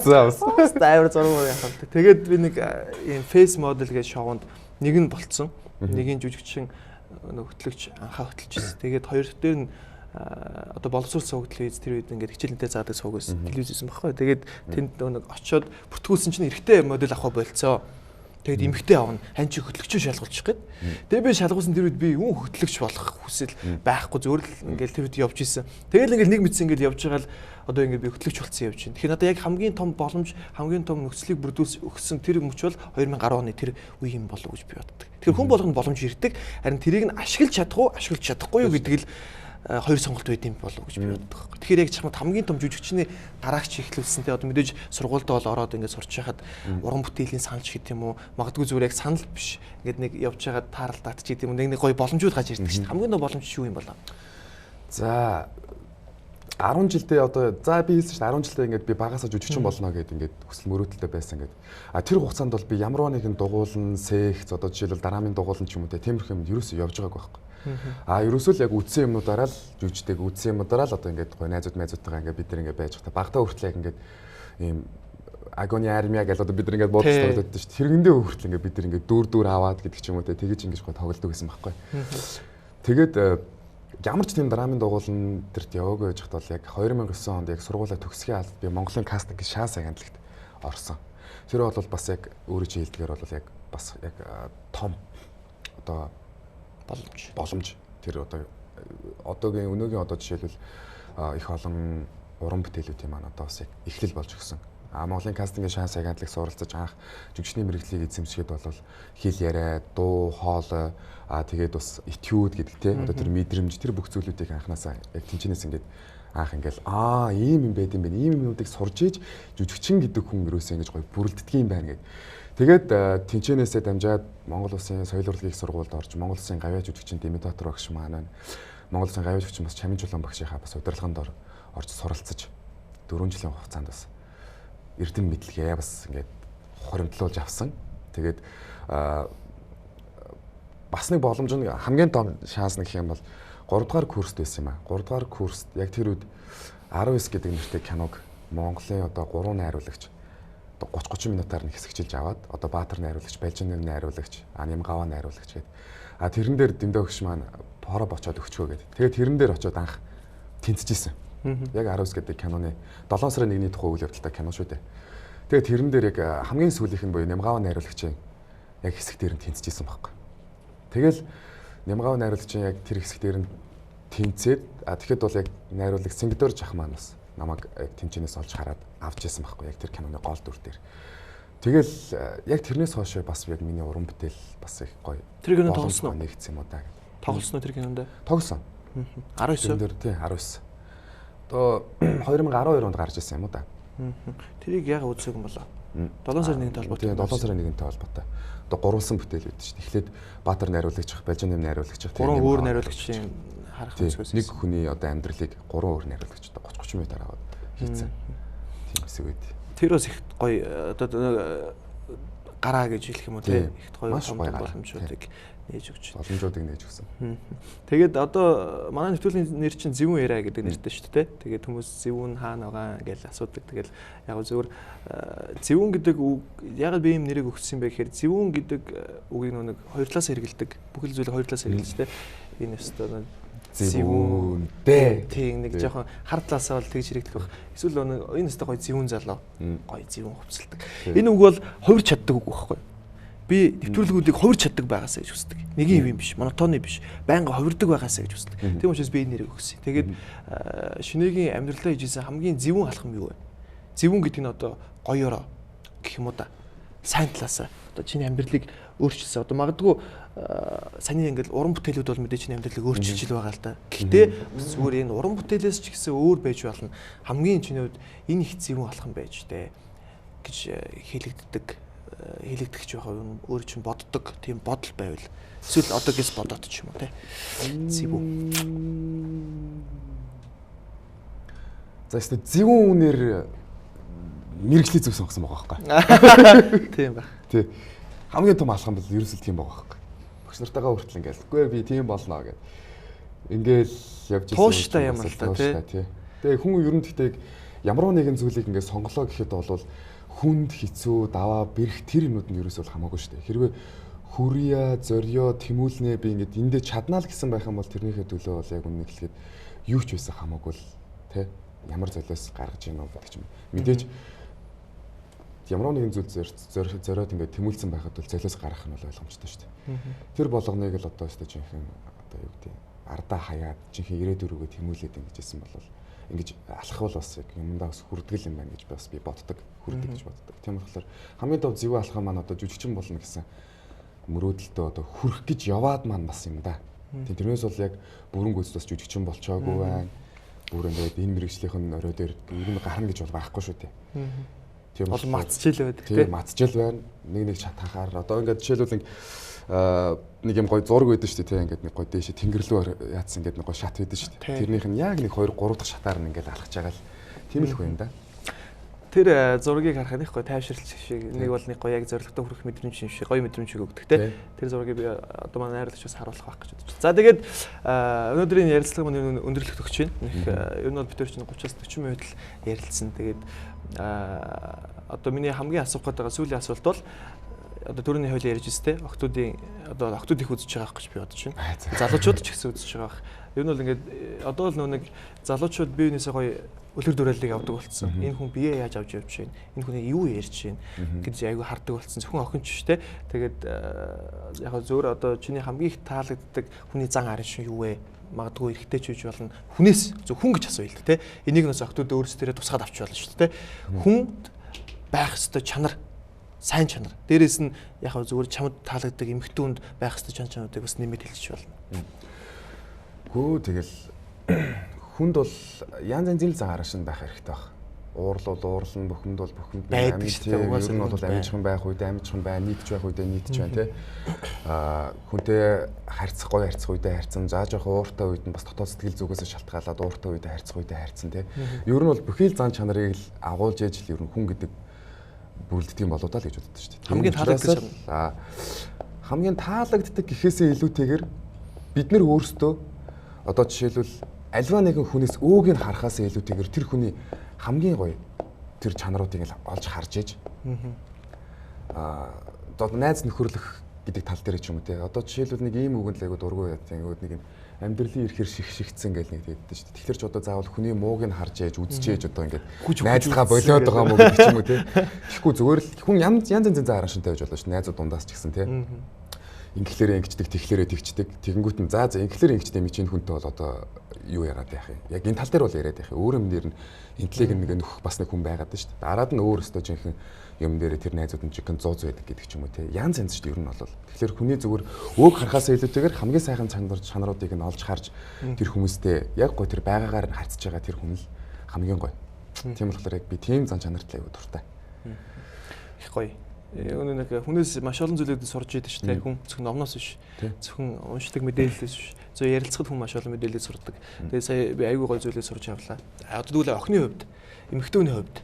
За амар зураг яхав. Тэгээд би нэг ийм фейс модель гэж шоунд нэг нь болцсон. Нэгийн жүжигчин хөтлөгч анхаа хөтлөжсэн. Тэгээд хоёр дээр нь одоо боловсрол сууг телевиз тэр үед ингээд хичээлэнтэй заадаг сууг байсан. Телевиз байсан байхгүй. Тэгээд тэнд нэг очиод бүртгүүлсэн чинь эрэгтэй модель авах болцоо. Тэгээд эмэгтэй авна. Хань чи хөтлөгчөө шалгуулчих гээд. Тэгээд би шалгуулсан тэр үед би юу хөтлөгч болох хүсэл байхгүй зөвөр л ингээд тэр үед явж исэн. Тэгээд ингээд нэг мэдсэн ингээд явж байгаа л одоо ингээд би хөтлөгч болсон явж байна. Тэгэхээр надад яг хамгийн том боломж, хамгийн том нөхцөлийг бүрдүүлсэн өгсөн тэр мөч бол 2010 оны тэр үе юм болов уу гэж би боддог. Тэгэхээр хүн болгонд боломж ирдэг. Харин тэрийг нь ашиглаж чадах уу, ашиглаж чадахгүй юу гэдэг л хоёр сонголт байд юм болов гэж би боддог. Тэгэхээр яг чамд хамгийн том жүжигчний гараагч ихлүүлсэн те одоо мэдээж сургуульд бол ороод ингээд сурч байхад уран бүтээлийн санал ч гэдэг юм уу магадгүй зүгээр яг санал биш ингээд нэг явж байгаад тааралдаад ч гэдэг юм нэг гоё боломжууд гаж ирдэг шүү дээ. Хамгийн том боломж шүү юм болоо. За 10 жилдээ одоо за би хэлсэн шүү дээ 10 жилдээ ингээд би багасаа жүжигчин болно гэдэг ингээд хүсэл мөрөөдөлтэй байсан ингээд. Тэр хугацаанд бол би ямар нэгэн дугуулн, секц одоо жишээлбэл дараамын дугуулн ч юм уу те тиймэрхүү юм ерөөсөө явж байгааг байхгүй. Ерөөсөө л яг үдсэн юмнуудаараа л жүжигдэг үдсэн юмнуудаараа л одоо ингээд гоё найзуудтайгаа ингээд бид нар ингээд байж байгаа. Багтаа хүртэл яг ингээд ийм агоны армия гэж одоо бид нар ингээд бодож тоглоод байдаг шүү дээ. Тэргэндээ хүртэл ингээд бид нар ингээд дүүр аваад гэдэг ч юм уу те тэгэж ингэж гоё тоглодог байсан байхгүй. Тэгээд ямар ч тийм драмын дугуулн төрт яваагүй байж хад бол яг 2009 онд яг сургуулаа төгсгөө алд би Монголын кастинг шаа сагантлагт орсон. Тэр бол бас яг өөрөө чи хэлдгээр бол яг бас яг том одоо боломж тэр одоогийн өнөөгийн жишээлбэл их олон уран бүтээлүүдийн маань одоо бас яг эхлэл болж өгсөн. Монголын кастингийн шанс агентлаг суралцаж анх жүжигчний мэрэгжлийг эзэмшгээд бол хэл яриа, дуу, хоолой, тэгээд бас этюд гэдэг те одоо тэр мэдрэмж тэр бүх зүйлүүдийг анханасаа яг тэнчнээс ингээд анх ингээл ийм юм байд юм бэ. Ийм юмнуудыг сурж ийж жүжигчин гэдэг хүн ерөөсөө ингэж гоё бүрэлддэг юм байна гэд. Тэгээд тэнчнээсээ дамжаад Монгол Улсын соёл урлагийн сургуульд орж Монгол Улсын гавьяа жүжигчин Димитатор багш маань Монгол Улсын гавьяа жүжигчин бас Чамин Чулуун багшийнхаа бас удирдлаганд орж суралцаж 4 жилийн хугацаанд бас эрдэм мэдлэгээ бас ингээд хоримтлуулж авсан. Тэгээд бас нэг боломж нь хамгийн том шанс нэг гэх юм бол 3 дугаар курст байсан юм аа. 3 дугаар курст яг тэр үед 19 гэдэг нэртэй киног Монголын одоо 3 найруулагч 30 минутаар нэг хэсэгчилж аваад одоо Баатар найруулагч, Балжин найруулагч, Нямгава найруулагч гэдэг. Тэрэн дээр Дэмдэ өгч маань хоро бочоод өгчгөө гэдэг. Тэгээд тэрэн дээр очиод анх тэнцэжсэн. Яг 19 гэдэг киноны 7 сарын 1-ний тухай үйл явдалтай кино шүү дээ. Тэгээд тэрэн дээр яг хамгийн сүүлийнх нь буюу Нямгава найруулагчийн яг хэсэг дээр нь тэнцэжсэн байхгүй. Тэгэл Нямгава найруулагчийн яг тэр хэсэг дээр нь тэнцээд тэгэхэд бол яг найруулаг Сингдор жах маань бас намайг яг тэнчнээс олж хараад авч ирсэн байхгүй яг тэр киноны гол дүр дээр. Тэгэл яг тэрнээс хойш бас яг миний уран бүтээл бас их гоё. Тэр кино тоглосон уу? Нэгдсэн юм уу да. Тоглосон уу тэр кинонд? Тоглосон. 19 дээр тий 19. Одоо 2012 онд гарч ирсэн юм уу да. Тэрийг яг үзсэн юм болоо. 7 сарын 1-ний холбоотой. 7 сарын 1-ний холбоотой. Одоо гурвалсан бүтээл үүд чинь. Эхлээд Баатар найруулагч, Балжин найруулагч, гурван өөр найруулагчийн харах үзгээс. Нэг хүний одоо амьдралыг гурван өөр найруулагч одоо 30-30 минутаар аваад хийцэн. Тийм хэсэг үед. Тэр бас их гоё одоо гараа гэж хэлэх юм уу те их гоё боломжуудыг нээж өгч. Боломжуудыг нээж өгсөн. Тэгээд одоо манай нэвтрүүлгийн нэр чинь Зэвүүн яриа гэдэг нэртэй шүү дээ. Тэгээд хүмүүс Зэвүүн хаана байгаа гэж асуудаг. Тэгэл яг зөвөр Зэвүүн гэдэг үг яг би ийм нэрийг өгсөн бэ гэхээр Зэвүүн гэдэг үгийг нэг хоёр талаас хэрэгэлдэг. Бүхэл зүйлийг хоёр талаас хэрэгэлж тэ. Энэ өстөө Зэвүүндээ. Тийм нэг жоохон хар талаасаа бол тэгж хэрэглэх байх. Эсвэл энэ өстөө гоё Зэвүүн залуу. Гоё Зэвүүн хувцалдаг. Энэ үг бол хувирч чаддаг үг байхгүй. Би нэвтрүүлгүүдийг хувирч чаддаг байгаасаа гэж үздэг. Нэг юм биш, монотонны биш. Байнга хувирдаг байгаасаа гэж үздэг. Тийм учраас би энэ нэрийг өгсөн. Тэгээд шинэгийн амьдралаа хийжсэн хамгийн Зэвүүн алхам юу вэ? Зэвүүн гэдэг нь одоо гоёороо гэх юм уу да. Сайн талаасаа одоо чиний амьдралыг өөрчилсөн. Одоо магадгүй саний ингээл уран бүтээлүүд бол мэдээж чиний амьдралыг өөрчилж ил байгаа л да. Гэхдээ зүгээр энэ уран бүтээлээс ч гэсэн өөр байж болно. Хамгийн чиний хувьд энэ их Зэвүүн алхам байж дээ гэж хэлэгдэх ч байгаа юм өөр чинь боддог тийм бодол байвал эсвэл одоогээс бодоод ч юм уу те Зэвүүн. За эсвэл Зэвүүн үнээр мэрэгжлийн зүг сонгосон байгаа Тийм байхгүй. ба. Тий. Хамгийн том алхам бол ерөөсөл тийм байгаа байхгүй. Багш нартайгаа хүртэл ингээл үгүй би тийм болно гэд. Ингээл явж ирсэн. Тууштай юм л та тий. Тэгээ хүн ер нь гэхдээ ямар нэгэн зүйлийг ингээд сонголоо гэхэд бол хүнд хэцүү даваа бэрх тэр юмуд нь ерөөсөө хамаагүй шүү дээ. Хэрвээ хүрья, зорио, тэмүүлнэ би ингээд эндээ чаднаа л гэсэн байх юм бол тэрнийхээ төлөө бол яг үнэ хэлэхэд юу ч байсан хамаагүй л тий. Ямар золиос гаргаж ийн үү гэдэг ч юм. Мэдээж ямар нэгэн зүйл зориод ингээд тэмүүлсэн байхад бол золиос гаргах нь бол ойлгомжтой шүү дээ. Тэр болгоныг л одоо өстой жинхэнэ одоо юу гэдэг ардаа хаяад жинхэнэ ирээдүйн рүүгээ тэмүүлээд ингэжсэн бол ингэж алхах бол бас яг юмдаа бас хүрдгэл юм байна гэж бас би боддог. Хүрдэг гэж боддог. Тийм болохоор хамгийн тав Зэвүүн алхах маань одоо жүжигчин болно гэсэн мөрөөдөлтөө одоо хүрэх гэж яваад маань бас юм да. Тэрнээс бол яг бүрэн гүйцэд бас жүжигчин болчоогүй байна. Бүр ингээд энэ мэрэгжлийн орой дээр ер нь гарна гэж бол байхгүй шүү дээ. Тийм бол мацчил байдаг тийм мацчил байна. Нэг чатахаар одоо ингээд жишээлбэл нэг юм гоё зураг байдаг шүү дээ тийм ингээд нэг гоё дээшээ тэнгэр рүү яатсан ингээд нэг гоё шат байдаг шүү дээ. Тэрнийх нь яг нэг 2 3 дахь шатаар нь ингээд алхаж байгаа л тийм л хүн да. Тэр зургийг харахад их гоё тайвширлт шиг нэг бол нэг гоё яг зоригтой хүрэх мэдрэмж юм шиг гоё мэдрэмжийг өгдөг те. Тэр зургийг би одоо манай найрлагч бас харуулах байх гэж бодож байна. За тэгээд өнөөдрийн ярилцлага маань өндөрлөлт өгч байна. Ер нь бол бид чинь 30-аас 40 минут л ярилцсан. Тэгээд одоо миний хамгийн асуух гэдэг сүүлийн асуулт бол одоо төрөний хууль ярьж өстэй октоодын одоо октод их үзэж байгаа гэж би бодож байна. Залуучууд ч гэсэн үзэж байгаа. Ер нь бол ингээд одоо л нэг залуучууд бие биенээсээ гоё үлгэр дуурайлыг авдаг болсон. Энэ хүн биеэ яаж авч явж байна? Энэ хүний юу ярьж байна гэж айгүй хардаг болсон. Зөвхөн охинч биш те. Тэгээд яг зөөр одоо чиний хамгийн их таалагддаг хүний зан арин шүү юу вэ? Магадгүй эрэгтэй ч үж болно. Хүнээс зөв хүн гэж асууя л те. Энийг нас охтууд өөрсдөө тусгаад авч болно шүү дээ. Хүнд байх ёстой чанар, сайн чанар. Дээрээс нь яг зөвөр чамд таалагддаг эмэгтүүнд байх ёстой чанаруудыг бас нэмээд хэлчих болно. Гүү тэгэл хүнд бол янз янзын зан арашин байх хэрэгтэй баг. Уурлал уурлан, бухимд бол бухимд байдаг шүү дээ. Угаасаа нь бол амжихан байх үед амжихан бай, нийтж байх үед нийтж байна те. Хүнтэй харьцах гоё харьцах үедээ харьцсан, зааж явах ууртай үед нь бас дотоод сэтгэл зүгээс шалтгаалаад ууртай үедээ харьцах үедээ харьцсан те. Ер нь бол бүхий л зан чанарыг л агуулж ээж л ер нь хүн гэдэг бүрэлддэг юм болоо даа л гэж боддог шүү дээ. Хамгийн таалагддаг чанар. Хамгийн таалагддаг гэхээсээ илүүтэйгээр бид нар өөрсдөө одоо жишээлбэл альва нэгэн хүнээс өөг нь харахаас илүүтэйгээр тэр хүний хамгийн гоё тэр чанаруудыг л олж харж ээж. Одоо найз нөхөрлөх гэдэг тал дээр ч юм уу те. Одоо жишээлбэл нэг ийм үгэнд л айгуу дургүй яа тийм нэг юм амьдралын ихээр шигшигдсэн гэл нэг тэгдэж шүү дээ. Тэгэхээр ч одоо заавал хүний мууг нь харж ээж, үзэж ээж одоо ингээд найзлахаа болоод байгаа мó гэдэг ч юм уу те. Тэгэхгүй зүгээр л хүн янз янзын зан арашинтай байж болно шүү. Найзууд дундаас ч гэсэн те. Инглээр ингэждэг, тэгэхээр тэгчдэг. Тэгэнгүүт нь за инглээр ингэждэг юм чинь хүнтэй бол одоо юу яагаад яах юм. Яг энэ тал дээр бол яриад яах юм. Өөр юм дээр нь инглиг нэг нөх бас нэг хүн байгаад шүү дээ. Дараад нь өөр өстө жинхэнэ юм дээр тэр найзууд нь жинхэнэ 100 байдаг гэдэг ч юм уу те. Янз янз шүү дээ ер нь бол. Тэгэхээр хүний зүгээр өөг харахаас илүүтэйгээр хамгийн сайхан чанаруудыг нь олж харж тэр хүмүүстэй яг гоо тэр байгаагаар нь харьцаж байгаа тэр хүн л хамгийн гоё. Тийм болохоор яг би тийм зан чанартай аягүй дуртай. Их гоё. Өнөө нэг хүнээс маш олон зүйлүүд сурж идэв шүү дээ. Хүн зөвхөн номноос биш. Зөвхөн уншдаг мэдээлэлээс биш. Зөв ярилцахад хүн маш олон мэдээлэл сурдаг. Тэгээ сая би айгүй гоё зүйлээ сурч авлаа. Одоо тэгвэл охины хувьд, эмэгтэйний хувьд.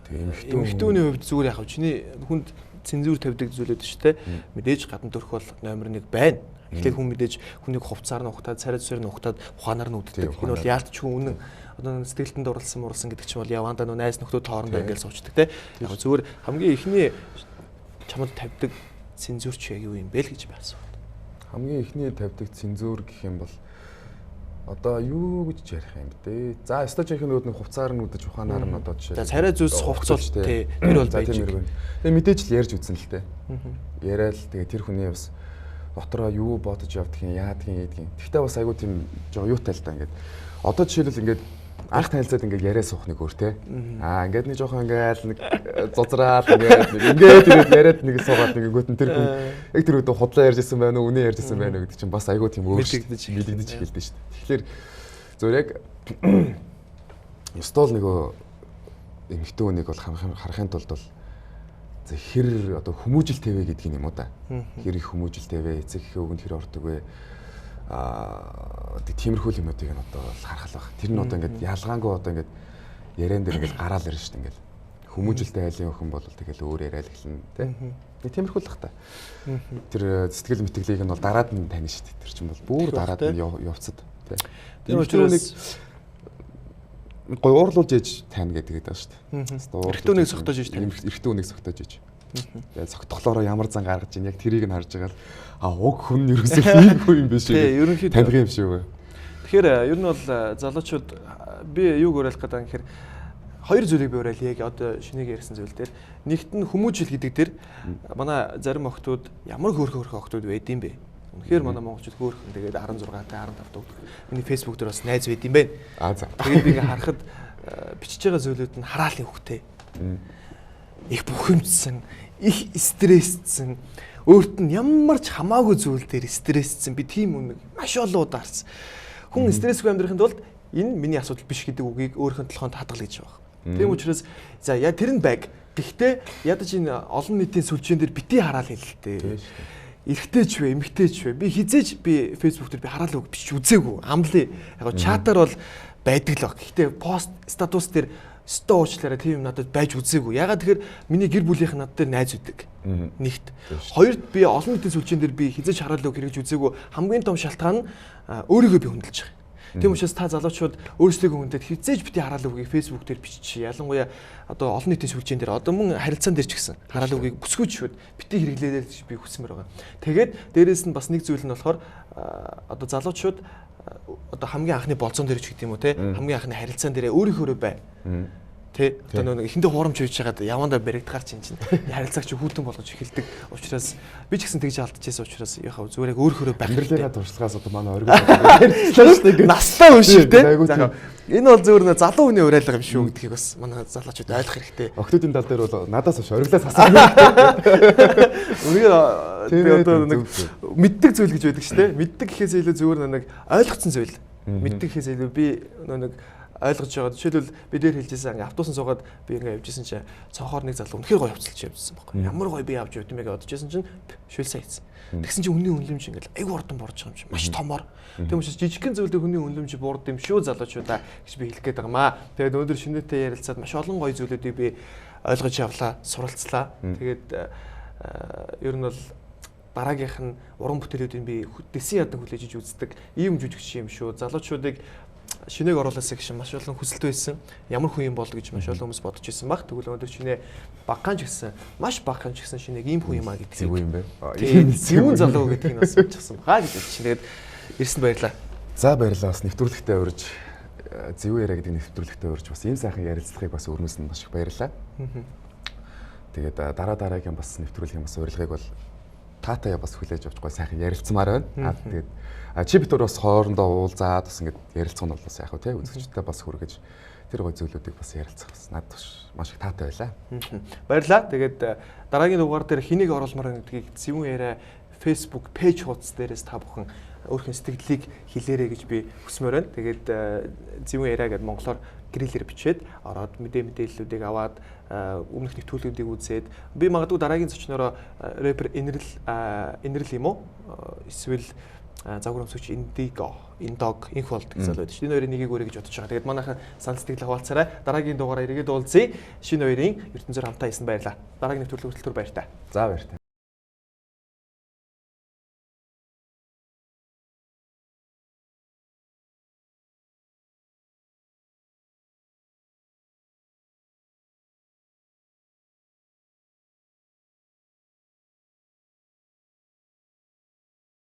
Тэгээ эмэгтэйний хувьд зүгээр яхав чиний хүнд цензур тавьдаг зүйлүүд шүү дээ. Мэдээж гадна төрх бол номер 1 байна. Эхлээд хүн мэдээж хүнийг хувцаар нь ухтаад, царай цусаар нь ухтаад, ухаанаар нь үддэг. Энэ бол яалтч хүн үнэн одоо сэтгэлтэнд уралсан гэдэг чинь бол явандаа нөө найз нөхдөд хоорондоо ингээл суучдаг те. Яг зүгээр хамгийн ихний чамд тавьдаг цензурч яг юу юм бэ л гэж би асуув. Хамгийн ихний тавьдаг цензур гэх юм бол одоо юу гэж ярих юм бэ? За өстой жинхэнэ нүүд хувцаар нь үдэж ухаанаар нь одоо жишээ. За царай зүс хувцол тий. Тэр бол байж. Тэгээ мэдээж л ярьж үзсэн л те. Яриад тэгээ тэр хүний бас дотроо юу бодож явдгийг яадгийг ийдгийг. Тэгтээ бас айгуу тийм жоо юутай л да ингээд. Одоо жишээлбэл ингээд анх танилцаад ингээд яриа суух нэг өөр те. Ингээд нэг жоохон ингээд нэг зузраал ингээд яриад нэг суугаад нэг гүтэн тэр хүн яг тэр үед худлаа ярьж исэн байна уу, үнэ ярьж исэн байна уу гэдэг чинь бас айгуу тийм өөрчлөгдөж эхэлдэж шүү дээ. Тэгэхээр зөв яг стол нөгөө эмэгтэй хүнийг бол харахын тулд бол хэр одоо хүмүүжил тавэ гэдэг юм уу да. Хэр их хүмүүжил тавэ, эцэг их өвгөнд хэр ордог вэ? Тиймэрхүү юмнуудыг нь одоо харах л баг. Тэр нь одоо ингээд ялгаангүй одоо ингээд яриан дээр ингээд гараал ирж шүү дээ ингээд. Хүмүүжилтэй айлын өхөн бол тэгэл өөр яриад эхэлнэ тий. Тиймэрхүү л баг та. Тэр сэтгэл мэтгэлийг нь бол дараад нь тань шүү дээ. Тэр чинь бол бүр дараад нь явцад тий. Тэр учраас гой уурлуулж ээж тань гэдэг байгаа шүү дээ. Эрэгтэй хүнийг согтоож ээж тань. Эрэгтэй хүнийг согтоож ээж. Тэгээд согтохлоороо ямар зан гаргаж ийн яг тэрийг нь харж байгаа л уг хүн ерөөсөө ийм хүн юм биш үү? Таних юм шиг үү? Тэгэхээр ер нь бол залуучууд би юуг уриалах гэдэг юм гэхээр хоёр зүйлийг би уриал яг одоо шинийг ярьсан зүйл дээр нэгт нь хүмүүжил гэдэг дээр манай зарим охтууд ямар хөөрхөн охтууд байд юм бэ? Үнэхээр манай монголчууд хөөрхөн тэгээд 16-тай 15 дуу. Миний фэйсбүүк дээр бас найз байд юм байна. За. Тэгээд би харахад бичиж байгаа зүйлүүд нь хараалын хөвгтэй. Их бухимдсан, их стрессцэн, өөрт нь ямар ч хамаагүй зүйл дээр стрессцэн би тийм үнэ маш олон удаа харсан. Хүн стрессгүй амьдрахын тулд энэ миний асуудал биш гэдэг үгийг өөрийнхөө толгойд хадгал гэж байгаа. Тийм учраас за яа тэр нь байг. Гэхдээ ядаж энэ олон нийтийн сүлжээн дээр бити хараал хэлэлтэй. Эрэгтэй ч вэ, эмэгтэй ч вэ. Би хизээж би фэйсбүүк дээр би хараал үг бичиж үзээгүй. Амлын яг чатаар бол байдаг л баг. Гэхдээ пост статус дээр стоо уучлаарай тийм юм надад байж үзээгүй. Ягаад тэгэхээр миний гэр бүлийнх нь над дээр найз үүдэг. Нэгт. Хоёрд би олон нийтийн сүлжээн дээр би хизээж хараал үг хэрэгж үзээгүй. Хамгийн том шалтгаан нь өөрийгөө би хүндэлж байгаа. Тийм учраас та залуучууд өөрсдөө хүндэд хизээж бити хараал үгийг фэйсбүүк дээр бичиж ялангуяа одоо олон нийтийн сүлжээн дээр одоо мөн харилцаан дээр ч гэсэн хараал үгийг бүсгүйчүүд бити хэрэглээд би хүсмээр байгаа. Тэгээд дээрэс нь бас нэг зүйл нь болохоор одоо залуучууд одоо хамгийн анхны болцон дээр ч гэдэг юм уу те хамгийн анхны харилцаан дээрээ өөрийнхөө бай. Тэ одоо нэг эхэндээ хуурамч хийж байгаад явандаа баригдахаар чинь харилцаагч хүүтэн болгож эхэлдэг. Учраас би ч гэсэн тэгж алдчихсан учраас яхаа зүгээр яг өөрөөрөө байх. Амьдралынхаа туршлагаас одоо манай оргил ярьчлаа шүү дээ. Настай хүн шиг те. Энэ бол зүгээр залуу хүний уриалга юм шүү гэдгийг бас манай залуучууд ойлгох хэрэгтэй. Октодын тал дээр бол надаас хойш оргилаас асуусан. Үнэхээр би одоо нэг мэддэг зүйл гэж байдаг шүү дээ. Мэддэг гэхээс илүү зүгээр нэг ойлгоцсон зүйл. Мэддэг гэхээс илүү би нэг ойлгож байгаа. Жишээлбэл би дээр хэлжсэн автобусан суугаад би ингээ явжсэн чинь цонхоор нэг залуу үнэхээр гоё явцалж явжсэн байхгүй. Ямар гоё би явж явд юм бэ гэж бодожсэн чинь шүлсээ хийсэн. Тэгсэн чинь хүний үнэлэмж ингээл айгу урдан буурж байгаа юм шиг маш томор. Тийм учраас жижигхэн зүйлдээ хүний үнэлэмж буурд юм шүү залуучуудаа гэж би хэлэх гээд байгаамаа. Тэгээд өнөөдөр шинэтэй ярилцаад маш олон гоё зүйлүүдийг би ойлгож явлаа, суралцлаа. Тэгээд ер нь бол дараагийнх нь уран бүтээлүүдийг би дэсэн ядан хүлээж үздэг ийм жүжигч юм шүү. Залуучуудыг шинээг оруулаасаа гэж маш олон хүсэлт байсан. Ямар хүн юм бол гэж маш олон хүмүүс бодож ирсэн баг. Тэгвэл өнөөдөр шинэ багаан ч гэсэн маш багаан ч гэсэн шинээг ийм хүн юм а гэдэг. Зөв юм бэ. Зөвүүн залуу гэдэг нь бас бодчихсан баа гэж бодчих. Тэгээд ирсэнд баярлаа. За баярлалаа. Бас нэвтрүүлэгтээ урьж зөв яриа гэдэг нэвтрүүлэгтээ урьж бас ийм сайхан ярилцлагыг бас өрнөсөн маш их баярлалаа. Тэгээд дараагийн бас нэвтрүүлгийн бас урилгыг бол таатаа бас хүлээж авч гоо сайхан ярилцмаар байна. Тэгээд чи бид бас хоорондоо уулзаад бас ингэж ярилцах нь бол бас яг хөө тий үзэгчтэй бас хүргэж тэр гой зүйлүүдийг бас ярилцах бас надад маш их таатай байлаа. Баярлалаа. Тэгээд дараагийн дугаар дээр хэнийг оруулмаар гэдгийг зөвүүн яриа Facebook пэйж хуудас дээрээс та бүхэн өөрхөн сэтгэлдлийг хэлээрэй гэж би хүсмээр байна. Тэгээд зөвүүн яриа гэдэг монголоор гэрэлээр бичээд ороод мэдээллүүдийг аваад өмнөх нэвтрүүлгүүдийг үзээд би магадгүй дараагийн зочнороо рэпер инэрл юм уу эсвэл загвар өмсөгч Индог инх болдог залуу байдаг шүү. Энэ хоёрын нэгийг өрөө гэж бодож байгаа. Тэгээд манайхан санал сэтгэл хаваалцаарай. Дараагийн дугаараа эргээд уулзъя. Шинэ хоёрын ертөнцөөр хамтаа хийсэн баярлаа. Дараагийн нэвтрүүлэг хүртэл баяр та. За баяр та.